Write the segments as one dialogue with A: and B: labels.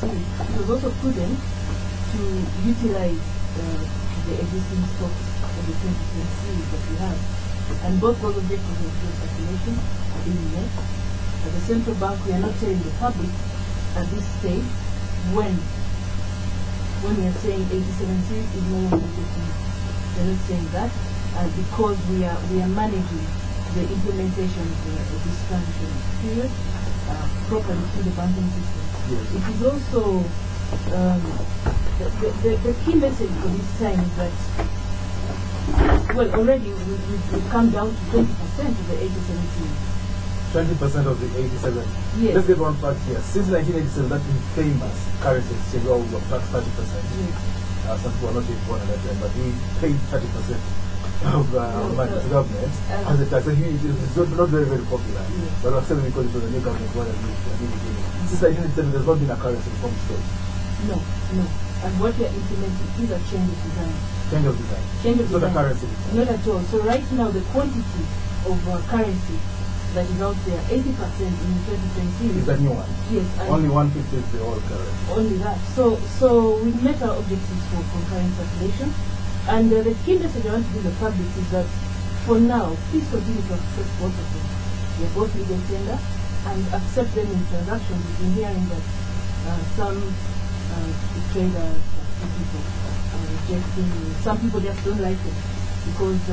A: series, it was also prudent to utilize the existing stocks of the 20% series that we have. And both those objectives of fuel circulation are being met. At the central bank, we are not telling the public at this stage when we are saying 87 series is no longer getting. We're not saying that because we are managing the implementation of this transition period properly through the banking system.
B: Yes.
A: It is also the key message for this time is that, well, already we've come down to 20% of the 87 series.
B: 20% of the 87.
A: Yes.
B: Let's get one fact here. Since 1987, that's been famous currency exchange. Well, we have taxed 30%.
A: Yes.
B: Some people are not yet born at that time, but we paid 30% of money to government as a tax. It's not very, very popular.
A: Yes.
B: But I'm saying because it was a new government, one of since 1987, there's not been a currency reform story.
A: No. And what we are implementing is a change of design.
B: Change of design.
A: Change of
B: it's
A: design.
B: not a currency design.
A: Not at all. So right now, the quantity of currency that is out there, 80% in 2020
B: is the new one.
A: Yes.
B: Only 150 is the old currency.
A: Only that. So we've met our objectives for concurrent circulation. And the key message I want to give the public is that for now, please continue to accept both of them. They're both legal tender and accept them in transactions. We've been hearing that some traders, some people are rejecting. Some people just don't like it because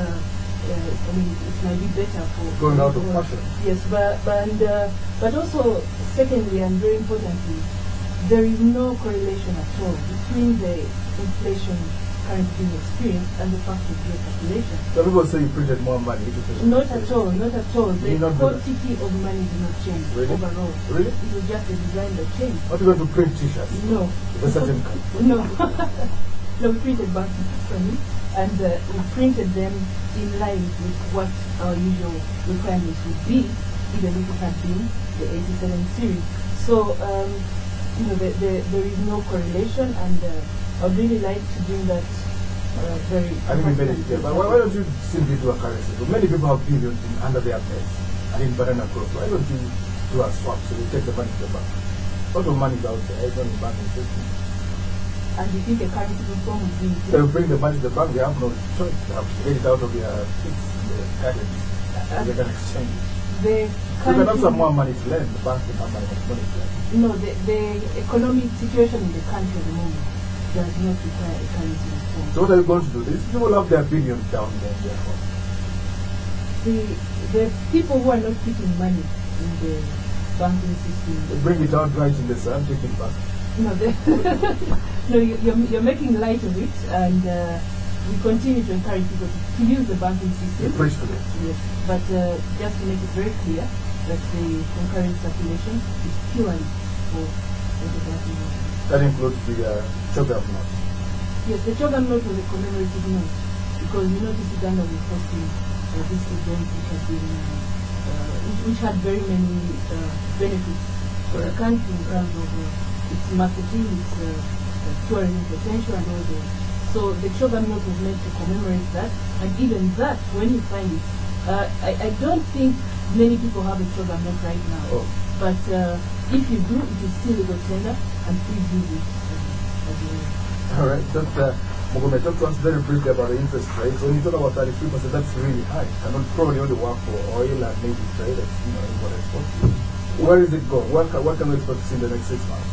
A: it might be better for
B: going out of fashion.
A: Yes, but also secondly and very importantly, there is no correlation at all between the inflation currently being experienced and the fact of fuel circulation.
B: Some people say you printed more money.
A: Not at all. The quantity of money did not change overall.
B: Really?
A: It was just the design that changed.
B: What are you going to print t-shirts?
A: No.
B: A certain kind?
A: No. No, we printed banking money and we printed them in line with what our usual requirements would be, even if it had been the 87 series. So, there is no correlation, and I would really like to bring that very...
B: I think we made it clear. But why don't you simply do a currency? So many people have billions under their beds and in banana crops. Why don't you do a swap so you take the money to the bank? A lot of money is out there, it's on the banking system.
A: And you think a currency reform would be...
B: They will bring the money to the bank, they have no choice. They have to get it out of their fixed currency. They can exchange it. You can have some more money to lend, the bank will have money to lend.
A: No, the economic situation in the country at the moment does not require a currency reform.
B: So what are you going to do? These people have their billions down there, therefore.
A: The people who are not keeping money in the banking system...
B: They bring it out right in the sun, take it back.
A: No, no, you're making light of it, and we continue to encourage people to use the banking system.
B: You preach for it.
A: Yes, but just to make it very clear that the concurrent circulation is purely for the banking system.
B: That includes the Chogam note.
A: Yes, the Chogam note was a commemorative note because you know this Uganda was hosting this event which had very many benefits for the country in terms of its marketing, its tourism potential and all that. So the Chogam note was meant to commemorate that, and even that, when you find it, I don't think many people have a Chogam note right now.
B: Oh.
A: But if you do, it is still legal tender, and please use it as well.
B: All right, Dr. Mogome, talk to us very briefly about the interest rates. When you talk about 33%, that's really high. And not probably only work for oil and maybe trade, import export. Where is it going? What can we expect to see in the next 6 months?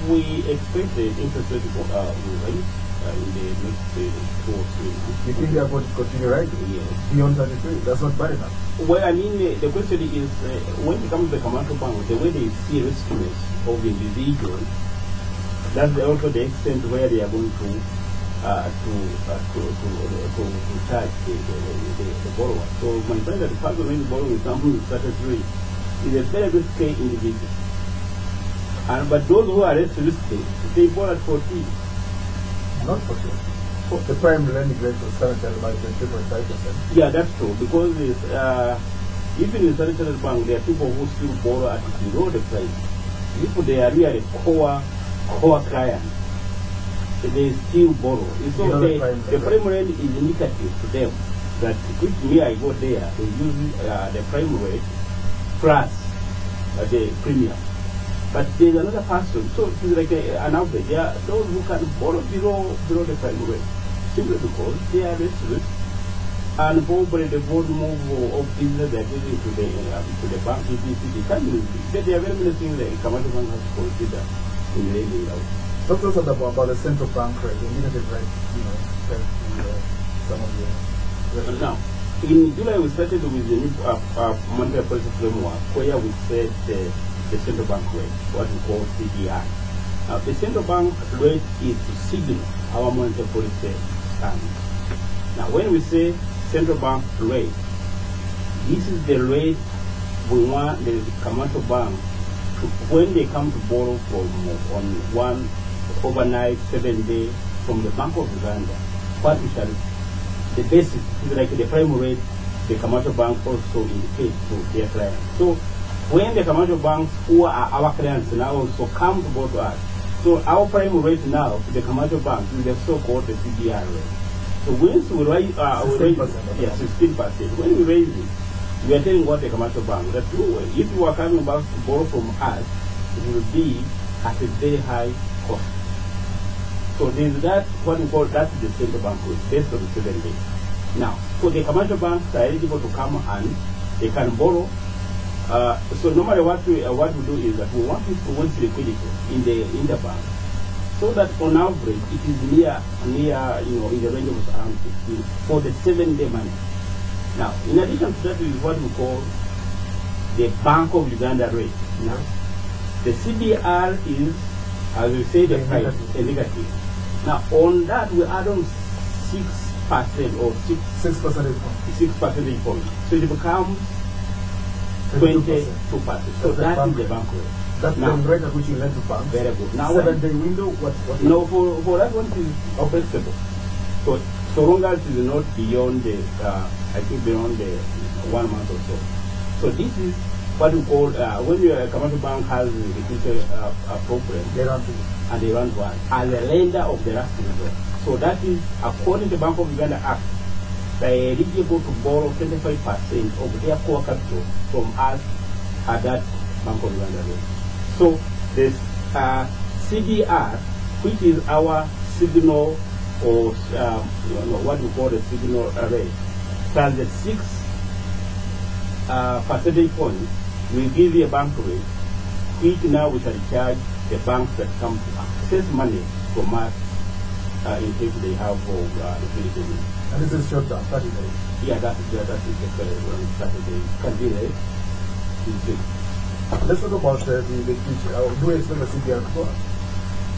C: We expect the interest rate will rise in the next 2 or 3 months.
B: You think they are going to continue rising?
C: Yes.
B: Beyond 33? That's not bad enough.
C: Well, the question is, when it comes to the commercial bank, the way they see riskiness of the individual, that's also the extent where they are going to charge the borrower. So my friend that the person when borrowing something with 33 is a very risky individual. But those who are less risky, they borrow at 14.
B: Not 14. The prime lending rate was started by 23.5%.
C: Yeah, that's true. Because even in Central Bank, there are people who still borrow at below the price. If they are really core clients, they still borrow. So the prime rate is indicative to them that if me I go there, they use the prime rate plus the premium. But there's another person, so it's like an average. There are those who can borrow below the prime rate, simply because they are restless and probably the volume of business they are giving to the bank, the company. There are very many things that commercial bank has to consider in lending out.
B: Talk to us about the central bank rate. You didn't write, some of the.
C: Now, in July we started with the new monetary policy framework where we said the central bank rate, what we call CDR. Now, the central bank rate is to signal our monetary policy stance. Now, when we say central bank rate, this is the rate we want the commercial bank to, when they come to borrow from on one overnight 7 day from the Bank of Uganda, what we shall, the basic is like the prime rate the commercial bank also indicates to their clients. So, when the commercial banks who are our clients now also come to borrow to us, so our prime rate now to the commercial banks is the so-called the CDR rate. So once we raise, 16%. When we raise it, we are telling what the commercial bank that if you are coming back to borrow from us, it will be at a very high cost. So there's that what we call that's the central bank rate based on the 7 days. Now, so the commercial banks are eligible to come and they can borrow. So normally what we do is that we want people want liquidity in the bank, so that on average it is near in the range of around 16 for the 7 day money. Now, in addition to that is what we call the Bank of Uganda rate. Now, the CBR is, as we say, the price a negative. Now, on that we add on 6% or 6 percentage points. So it becomes 22%. So that is the bank rate.
B: That's
C: now,
B: the rate at which you lend to banks.
C: Very good. Now,
B: 7 day window. What?
C: No, for that one is flexible. So long as it is not beyond the I think beyond the 1 month or so. So this is what we call when your commercial bank has a problem,
B: they run to you.
C: And they run to us as a lender of the last resort. So that is according to the Bank of Uganda Act. They are eligible to borrow 25% of their core capital from us at that Bank of Uganda rate. So this CDR, which is our signal or what we call the signal rate, plus the 6 percentage points, we give you a bank rate, which now we shall charge the banks that come to access money from us in case they have liquidity needs.
B: And this is short term, 30 days.
C: Yeah, that is the 30 days. Can be late.
B: Let's talk about the future. Do we expect the CPR to go up?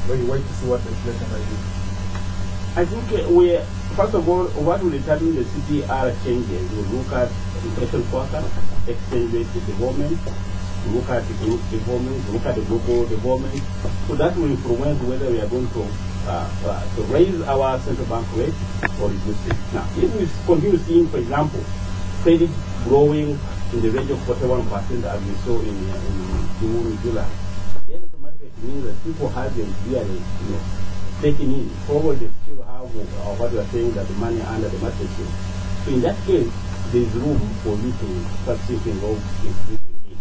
B: Where you wait to see what the inflation rate is?
C: I think first of all, what will determine the CPR changes? We look at inflation forecast, exchange rate development, we look at economic development, we look at the global development. So that will influence whether we are going to raise our central bank rate or reduce it. Now, if we continue seeing, for example, credit growing in the range of 41% as we saw in June, July, then automatically it means that people have been really, taking in. Forward they still have what we are saying that the money under the mattress. So in that case, there is room for you to start thinking of increasing it.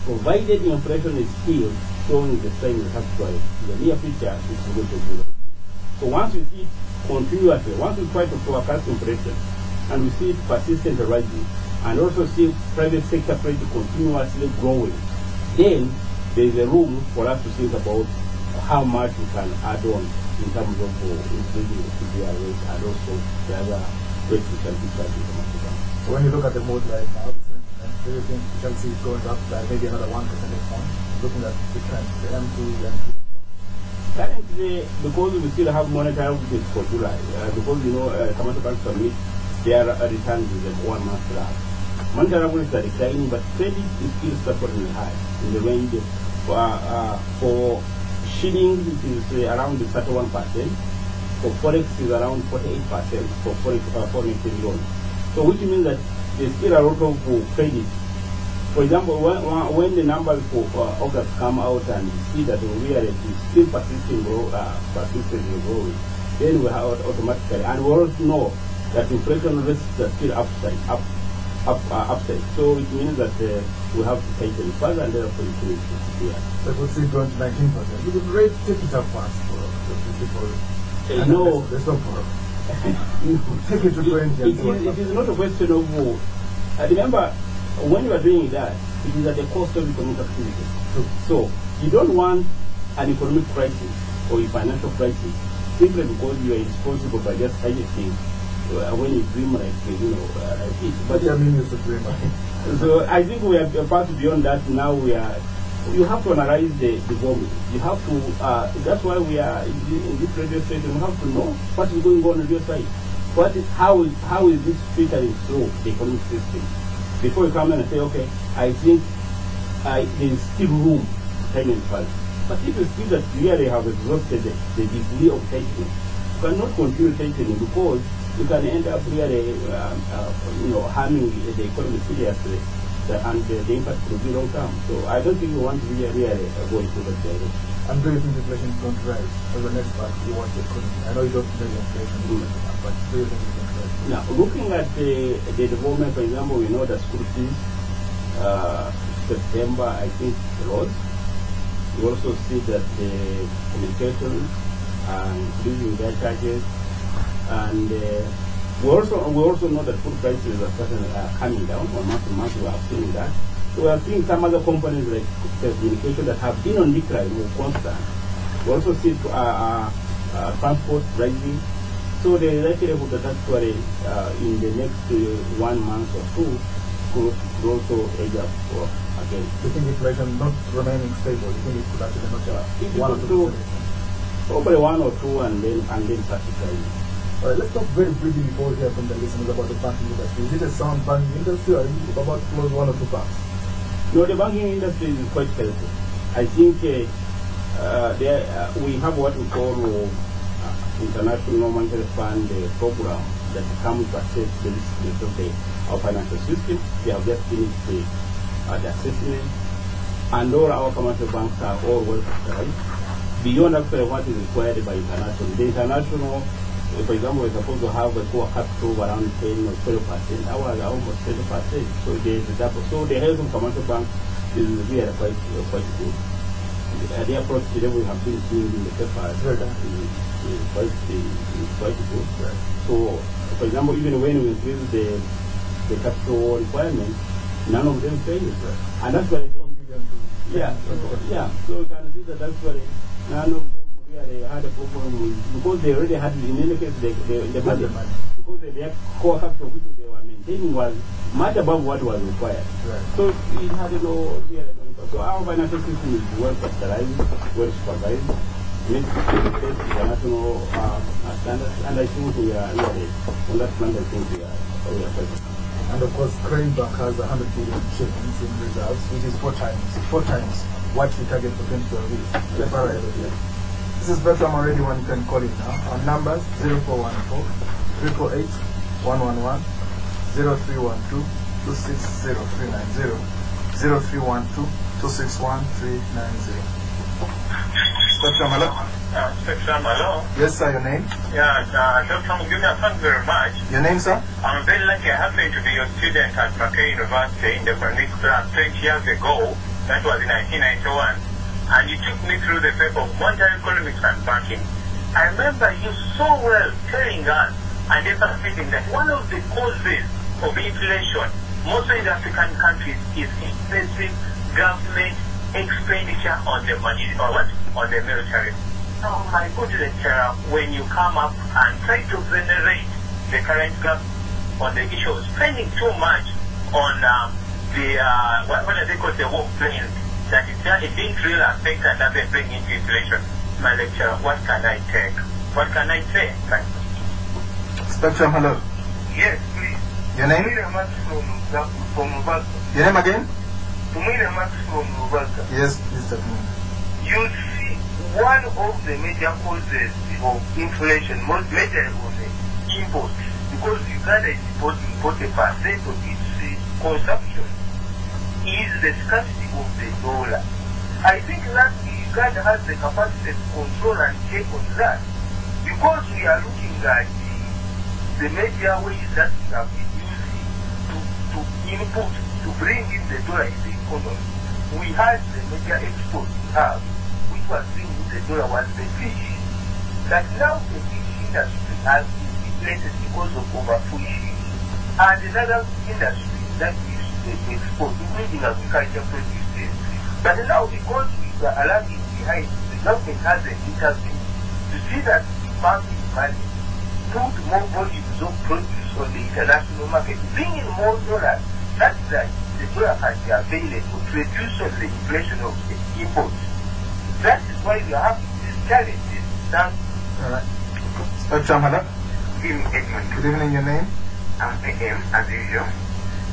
C: Provided the inflation is still showing the same trajectory, in the near future it's going to do. So once we see it continuously, once we try to forecast inflation and we see it persistently rising, and also see private sector credit continuously growing, then there is a room for us to think about how much we can add on in terms of increasing the CPR rate and also the other rates we can be charging from the bank.
B: So when you look at the mood right now, do you think we shall see it going up by maybe another 1 percentage point? Looking at the trend, the M2, the M2.
C: Currently, because we still have monetary weakness for July, because commercial banks submit their returns with a 1 month lag. Monetary weakness are declining, but credit is still stubbornly high in the range of for shilling it is around 31%, for forex is around 48% for foreign exchange loans. So which means that there's still a lot of credit. For example, when the numbers for August come out and you see that the real rate is still persistently growing, then we have automatically, and we also know that inflation risks are still up. upside. So it means that we have to take it further and therefore it will disappear.
B: So we see 19%. You could rate take it up fast for the people.
C: No,
B: there's no problem. Take it to 20.
C: It is not a question of remember, when you are doing that, it is at the cost of economic activity. So you don't want an economic crisis or a financial crisis simply because you are responsible by just budgeting when you dream like it. But
B: I mean, it's a dream.
C: So I think we are far beyond that. Now you have to analyze the government. You have to. That's why we are in this radio station. We have to know what is going on your side. How is this filtering through the economic system? Before you come in and say, okay, I think there is still room to time and fast. But if you see that you really have exhausted the degree of tightening, you cannot continue tightening because you can end up really, harming the economy seriously, and the impact will be long term. So I don't think we want to really go into that direction.
B: And do you think inflation is going to rise? For the next part, you want the economy. I know you don't know inflation, but do you think it's going to rise?
C: Now, looking at the development, for example, we know that school fees, September, I think, rose. We also see that the communications are increasing their charges, and we also know that food prices are coming down on month to month. We are seeing that. So we are seeing some other companies like telecommunications that have been on decline or constant. We also see transport rising. So the likelihood that actually in the next 1 month or two could also edge up again.
B: Do you think inflation not remaining stable? Do you think it could actually not 1 or 2%?
C: Probably 1 or 2 and then start to rise.
B: All right, let's talk very briefly before we hear from the listeners about the banking industry. Is it a sound banking industry, or are you about to close 1 or 2 banks?
C: No, the banking industry is quite healthy. I think we have what we call International Monetary Fund program that comes to assess the risk of our financial system. They have just finished the assessment, and all our commercial banks are all well capitalized beyond actually what is required by international. The international, for example, we're supposed to have a core capital around 10 or 12%. Ours are almost 20%. So there's a double. So the health of commercial banks is really quite good. The approach that we have been seeing in the paper is quite good. Right. So, for example, even when we increase the capital requirements, none of them fails. Right. And that's why so you can see that that's why none of them really had a problem because they already had, in any case, the budget. Because their core capital, which they were maintaining, was much above what was required. Right. So it had no. So our financial system is well capitalized, well supervised, meets international standards, and I think we are really on that front. I think we are quite.
B: And of course, Crane Bank has 100 billion shillings in reserves, which is four times what the target for 2012 is. This is Bertram already. One you can call it now. Our numbers 0414 348 111 0312 260390 0312 261390. Spectrum, hello?
D: Spectrum, hello?
B: Yes, sir, your name?
D: Yeah, Dr. Muguna, thank you very much.
B: Your name, sir?
D: I'm very lucky. I happen to be a student at Mackay University in the economics class 20 years ago. That was in 1991. And you took me through the paper of monetary economics and banking. I remember you so well telling us and emphasizing that one of the causes of inflation, mostly in African countries, is excessive government expenditure on the money, or what? On the military. Now, my good lecturer, when you come up and try to venerate the current government on the issue of spending too much on what do they call the war planes, that it didn't really affect and doesn't bring into inflation. My lecturer, what can I take? What can I say? Thank you.
B: Spectrum, hello.
D: Yes, please.
B: Your name?
D: From Uganda.
B: Your name again?
D: Max from Uganda.
B: Yes, please tell me.
D: You see, one of the major causes of inflation, most major was imports, because Uganda is importing 40% of its consumption, is the scarcity of the dollar. I think that Uganda has the capacity to control and check on that, because we are looking at the major ways that we have been using to to input to bring in the dollar in the economy, we had the major export we have, which was bringing in the dollar, was the fish. That now the fish industry has been depleted because of overfishing. And another industry that is the export, including agriculture produces. But now because we are lagging behind, the government has an interview to see that the farming money put more volumes of produce on the international market, bring in more dollars. That's that the dollar can be available to reduce on the inflation of the imports. That is why we are having these challenges. Now,
B: all right. Spectrum, hello. Good evening, your name?
E: I'm AM, as usual.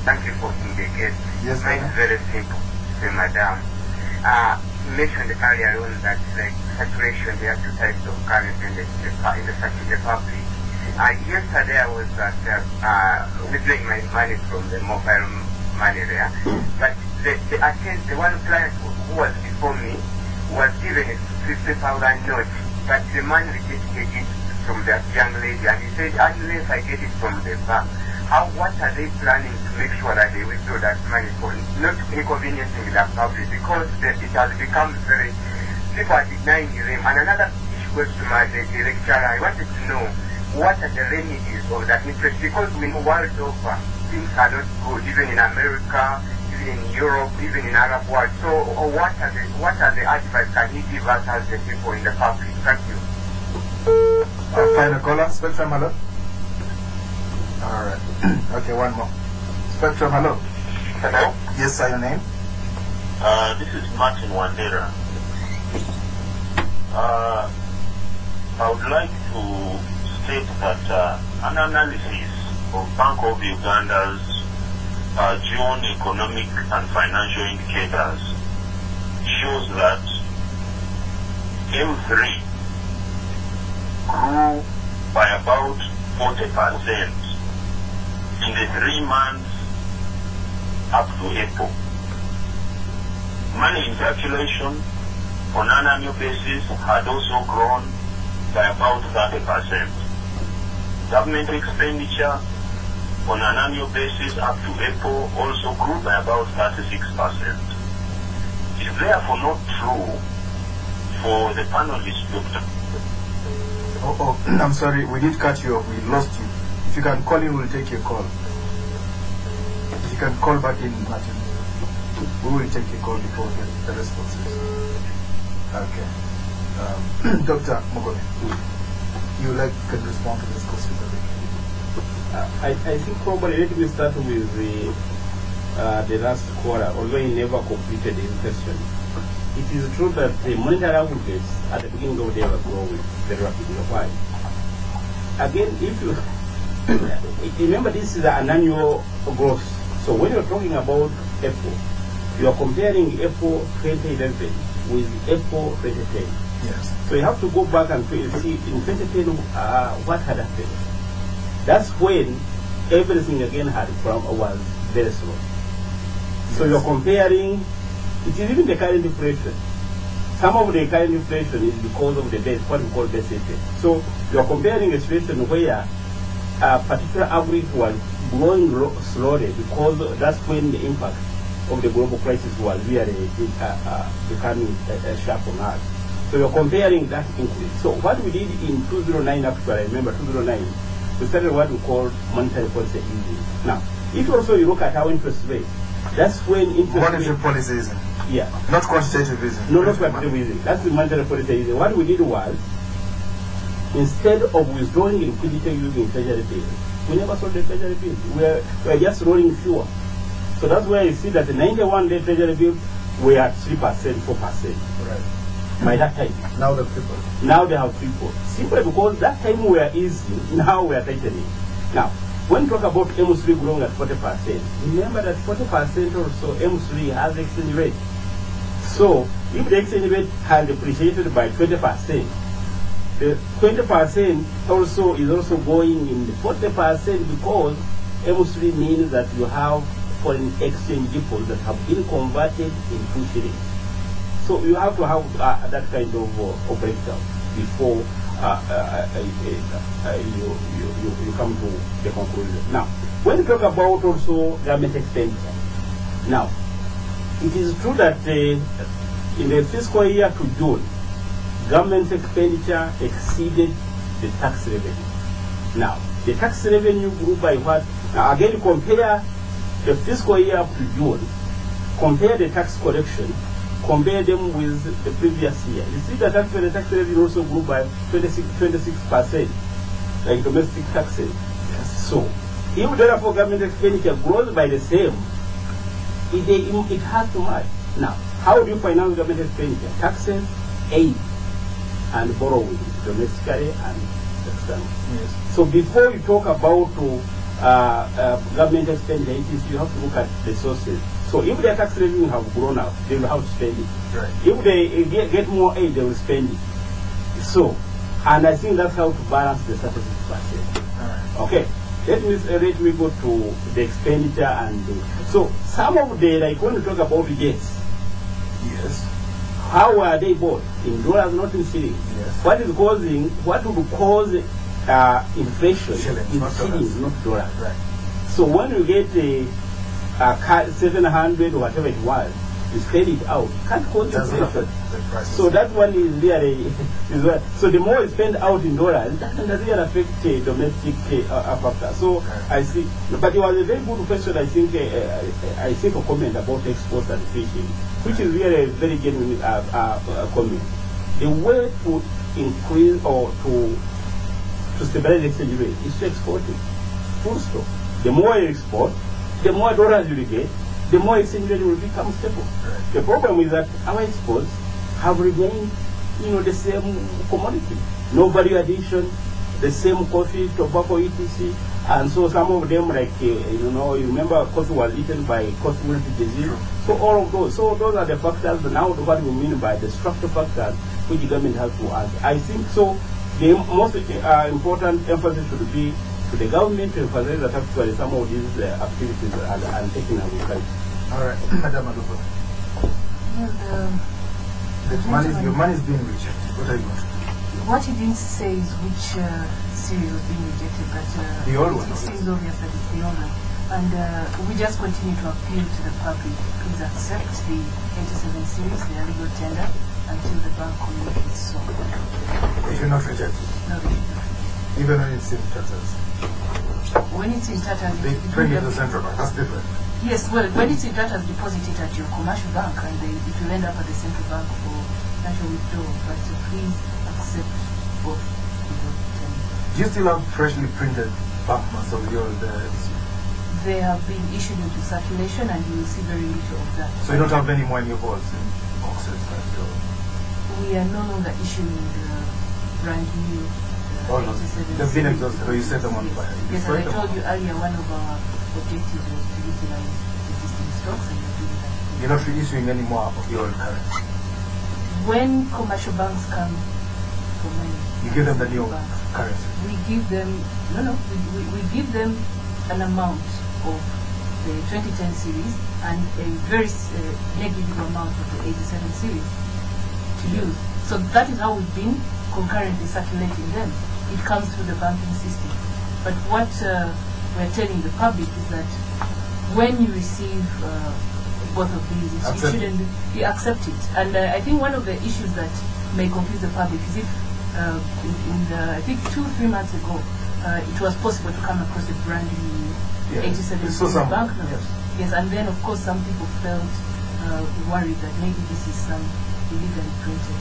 E: Thank you for being the guest.
B: Yes,
E: mine is very simple. Say, madam, you mentioned earlier on that like saturation, there are two types of currency in the public. Yesterday I was withdrawing my money from the mobile money there, but the one client who was before me was given a 50,000 note, but the money rejected it from that young lady, and he said, unless I get it from the bank, what are they planning to make sure that they withdraw that money for? Not inconveniencing the public, because it has become very, people are denying them. And another issue goes to the lecturer. I wanted to know what are the remedies of that interest, because we know world over things are not good, even in America, even in Europe, even in Arab world. So what are the advice can you give us as the people in the public? Thank you.
B: Final caller, Spectrum, hello. All right. Okay, one more. Spectrum, hello.
E: Hello.
B: Yes, sir, your name?
E: This is Martin Wandera. I would like to state that an analysis of Bank of Uganda's June economic and financial indicators shows that M3 grew by about 40% in the 3 months up to April. Money in circulation on an annual basis had also grown by about 30%. Government expenditure on an annual basis up to April also grew by about 36%. It is therefore not true for the panelist, Doctor.
B: Oh, I'm sorry, we did cut you off, we lost you. If you can call in, we'll take your call. If you can call back in, Martin, we will take your call before the responses. Okay. Dr. Mogone, you can respond to this question?
C: I think probably let me start with the last quarter, although he never completed his question. It is true that the monetary aggregates at the beginning of the year were growing very rapidly. Why? Again, if you remember, this is an annual growth. So when you're talking about April, you are comparing April 2011 with April 2010.
B: Yes.
C: So you have to go back and see in 2010 what had happened. That's when everything again was very slow. So you're comparing. It is even the current inflation. Some of the current inflation is because of the base, what we call base effect. So you are comparing a situation where a particular average was growing slowly because that's when the impact of the global crisis was really becoming sharp on us. So you're comparing that increase. So what we did in 2009, actually, I remember 2009, we started what we call monetary policy easing. Now, if also you look at our interest rate, that's when interest
B: monetary policy easing.
C: Yeah.
B: Not quantitative easing.
C: No, not quantitative easing. That's the monetary policy easing. What we did was, instead of withdrawing liquidity using treasury bills, we never sold the treasury bills. We are just rolling fewer. So that's where you see that the 91-day treasury bills were at 3%, 4%.
B: Right.
C: By that time.
B: Now they've tripled.
C: Now they have tripled. Simply because that time we were easy, now we are tightening. Now, when you talk about M3 growing at 40%, remember that 40% or so M3 has the exchange rate. So, if the exchange rate has depreciated by 20%, the 20% also is also going in the 40% because M3 means that you have foreign exchange deposits that have been converted into shillings. So you have to have that kind of breakdown. before you come to the conclusion. Now, when you talk about also government expenditure, now, it is true that in the fiscal year to June, government expenditure exceeded the tax revenue. Now, the tax revenue grew by what? Now, again, compare the fiscal year up to June, compare the tax collection, compare them with the previous year. You see that actually the tax revenue also grew by 26%, like domestic taxes. Yes. So, if therefore government expenditure grows by the same, it has to match. Now, how do you finance government expenditure? Taxes, aid, and borrowing, domestically and externally. Yes. So before you talk about government expenditure, you have to look at the sources. So if their tax revenue have grown up, they will have to spend it. Right. If they get more aid, they will spend it. So, and I think that's how to balance the 36%. Right. Okay. Let me go to the expenditure and so some of the, like when you talk about jets. Yes. How are they bought? In dollars, not in shillings. Yes. What would cause inflation in shillings, not dollars. Right. So when you get a 700 or whatever it was, you spend it out. Can't cause inflation. So that one is really so the more you spend out in dollars, that doesn't really affect domestic factor. So I see, but it was a very good question. I think a comment about exports and fishing, which is really a very genuine comment. The way to increase or to stabilize the exchange rate is to export it. Full stop. The more you export, the more dollars you get, the more exchange rate will become stable. Right. The problem is that our exports have remained, the same commodity, no value addition, the same coffee, tobacco, etc. And so some of them, like you remember, coffee was eaten by coffee disease. Sure. So all of those, those are the factors. Now, what we mean by the structural factors, which the government has to add. I think so. The most important emphasis should be to the government to emphasize that actually some of these activities are taking away right. All right, Madam Alupo. Your money is being rejected. What are you going to do?
A: What he didn't say is which series was being rejected, but
C: the old one.
A: It seems obvious that it's the old one. And we just continue to appeal to the public. Please accept the 87 series, the illegal tender, until the bank communicates so.
B: They should not reject it?
A: No, they should not.
B: Even when it's in tatters?
A: When it's in tatters,
B: they bring it to the central bank. That's different.
A: Yes, well, when it's in tatters, deposit it at your commercial bank, and it will end up at the central bank for national withdrawal. But please accept both.
B: Do you still have freshly printed banknotes of yours?
A: They have been issued into circulation, and you will see very little of that.
B: So you don't have any more in your vaults, in boxes?
A: We are no longer issuing the brand new.
B: They've been exhausted, so you set them on fire.
A: Yes, as I told you earlier, one of our objectives was to utilize existing stocks, and we're doing that.
B: You're not reissuing any more of your currency?
A: When commercial banks come for money,
B: you give them the new currency?
A: We give them, we give them an amount of the 2010 series and a very negligible amount of the 87 series to use. So that is how we've been concurrently circulating them. It comes through the banking system. But what we're telling the public is that when you receive both of these, you accept it. And I think one of the issues that may confuse the public is if I think 2-3 months ago, it was possible to come across a brand new 87 banknote. Yes, and then of course some people felt worried that maybe this is some illegally printed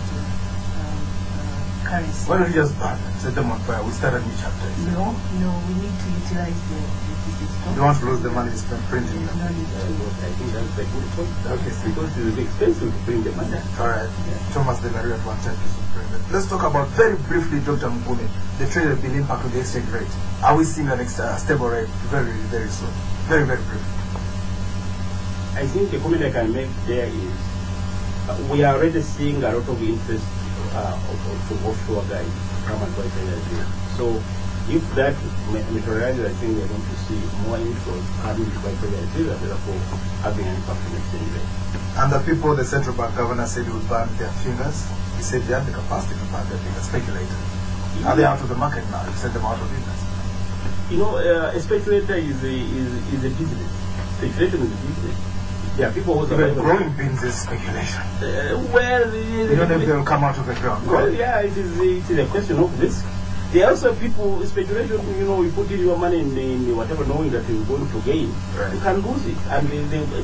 A: currency.
B: Why don't you just ban them, set them on fire? We start a new chapter.
A: No, we need to utilize the existing stock.
B: You don't want to lose the money spent printing them.
A: No need to.
C: I think that's a good point. Okay, because it is expensive to print the money.
B: All right. Yeah. Thomas the Maria to attempt to print it. Let's talk about very briefly, Dr. Mpume, the trade bill impact on the exchange rate. Are we seeing an stable rate very, very soon? Very, very briefly.
C: I think the comment I can make there is we are already seeing a lot of interest of offshore guys come and buy Kenya. So if that materializes, I think we're going to see more inflows coming to buy Kenya, therefore having an impact on the exchange rate.
B: And the people, the central bank governor said would burn their fingers You said they have the capacity to buy their bigger speculator. Are they out of the market now? You sent them out of business.
C: You know, a speculator is a business. Speculation is a business. There are people who
B: Even growing beans is speculation.
C: Well,
B: you don't know if they'll come out of the ground.
C: Well, yeah, it is a question of risk. There are also people, speculation, you know, you put in your money in whatever, knowing that you're going to gain.
B: Right.
C: You can lose it. And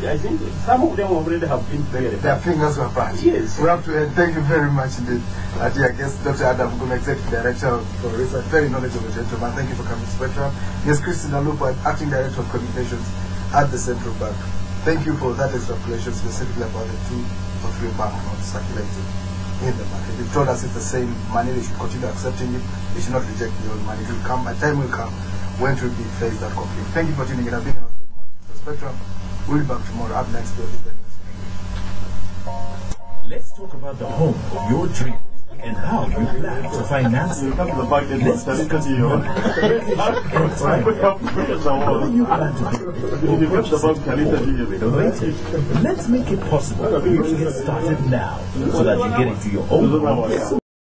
C: I think some of them already have been very
B: Their fingers were burnt.
C: Yes.
B: We have to end. Thank you very much indeed. Dear guest, Dr. Adam Guma, Executive Director for Research, very knowledgeable gentleman. Thank you for coming to Spectrum. Yes, Christine Alupo, Acting Director of Communications at the Central Bank. Thank you for that extrapolation specifically about the 2 or 3 banknotes circulating in the market. You've told us it's the same money, they should continue accepting it, they should not reject the old money. It will come, a time will come when it will be phased out completely. Thank you for tuning in. I've been on the Spectrum. We'll be back tomorrow. Up next,
F: let's talk about the home of your dreams and how you plan to finance it. Let's discuss money. How you plan to let's make it possible for you to get started now so that you get into your own home.